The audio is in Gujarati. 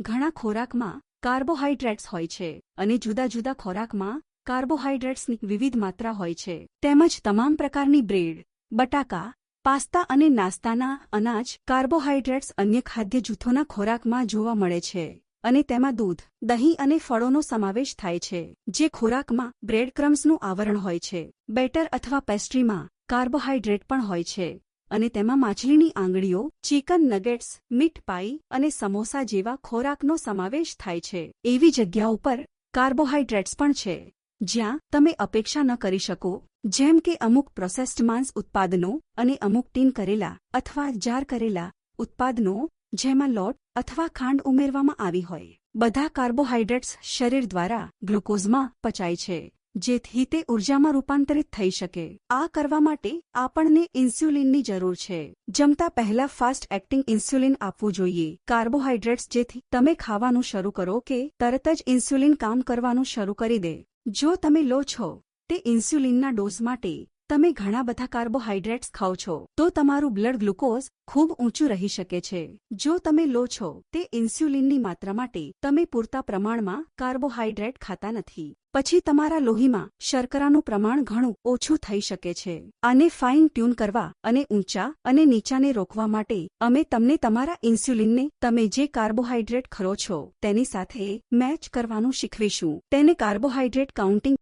ઘણા ખોરાકમાં કાર્બોહાઈડ્રેટ્સ હોય છે અને જુદા જુદા ખોરાકમાં કાર્બોહાઈડ્રેટ્સની વિવિધ માત્રા હોય છે. તેમજ તમામ પ્રકારની બ્રેડ, બટાકા, પાસ્તા અને નાસ્તાના અનાજ કાર્બોહાઈડ્રેટ્સ અન્ય ખાદ્ય જૂથોના ખોરાકમાં જોવા મળે છે અને તેમાં દૂધ, દહીં અને ફળોનો સમાવેશ થાય છે, જે ખોરાકમાં બ્રેડક્રમ્સનું આવરણ હોય છે. બેટર અથવા પેસ્ટ્રીમાં કાર્બોહાઈડ્રેટ પણ હોય છે અને તેમાં માછલીની આંગળીઓ, ચિકન નગેટ્સ, મીટ પાઈ અને સમોસા જેવા ખોરાકનો સમાવેશ થાય છે. એવી જગ્યાઓ પર કાર્બોહાઈડ્રેટ્સ પણ છે જ્યાં તમે અપેક્ષા ન કરી શકો, જેમ કે અમુક પ્રોસેસ્ડ માંસ ઉત્પાદનો અને અમુક ટીન કરેલા અથવા જાર કરેલા ઉત્પાદનો જેમાં લોટ અથવા ખાંડ ઉમેરવામાં આવી હોય. બધા કાર્બોહાઈડ્રેટ્સ શરીર દ્વારા ગ્લુકોઝમાં પચાય છે, જેથી તે ઉર્જામાં રૂપાંતરિત થઈ શકે. આ કરવા માટે આપણને ઇન્સ્યુલિનની જરૂર છે. જમતા પહેલા ફાસ્ટ એક્ટિંગ ઇન્સ્યુલિન આપવું જોઈએ. કાર્બોહાઈડ્રેટ્સ જેથી તમે ખાવાનું શરૂ કરો કે તરત જ ઇન્સ્યુલિન કામ કરવાનું શરૂ કરી દે. જો તમે લો છો તે ઇન્સ્યુલિનના ડોઝ માટે તમે ઘણા બધા કાર્બોહાઈડ્રેટ્સ ખાઓ છો તો તમારું બ્લડ ગ્લુકોઝ ખૂબ ઊંચું રહી શકે છે. જો તમે લો છો તે ઇન્સ્યુલિનની માત્રા માટે તમે પૂરતા પ્રમાણમાં કાર્બોહાઈડ્રેટ ખાતા નથી, પછી તમારા લોહીમાં શર્કરાનું પ્રમાણ ઘણું ઓછું થઈ શકે છે. આને ફાઇન ટ્યુન કરવા અને ઊંચા અને નીચાને રોકવા માટે અમે તમને તમારા ઇન્સ્યુલિનને તમે જે કાર્બોહાઈડ્રેટ ખરો છો તેની સાથે મેચ કરવાનું શીખવીશું. તેને કાર્બોહાઈડ્રેટ કાઉન્ટિંગ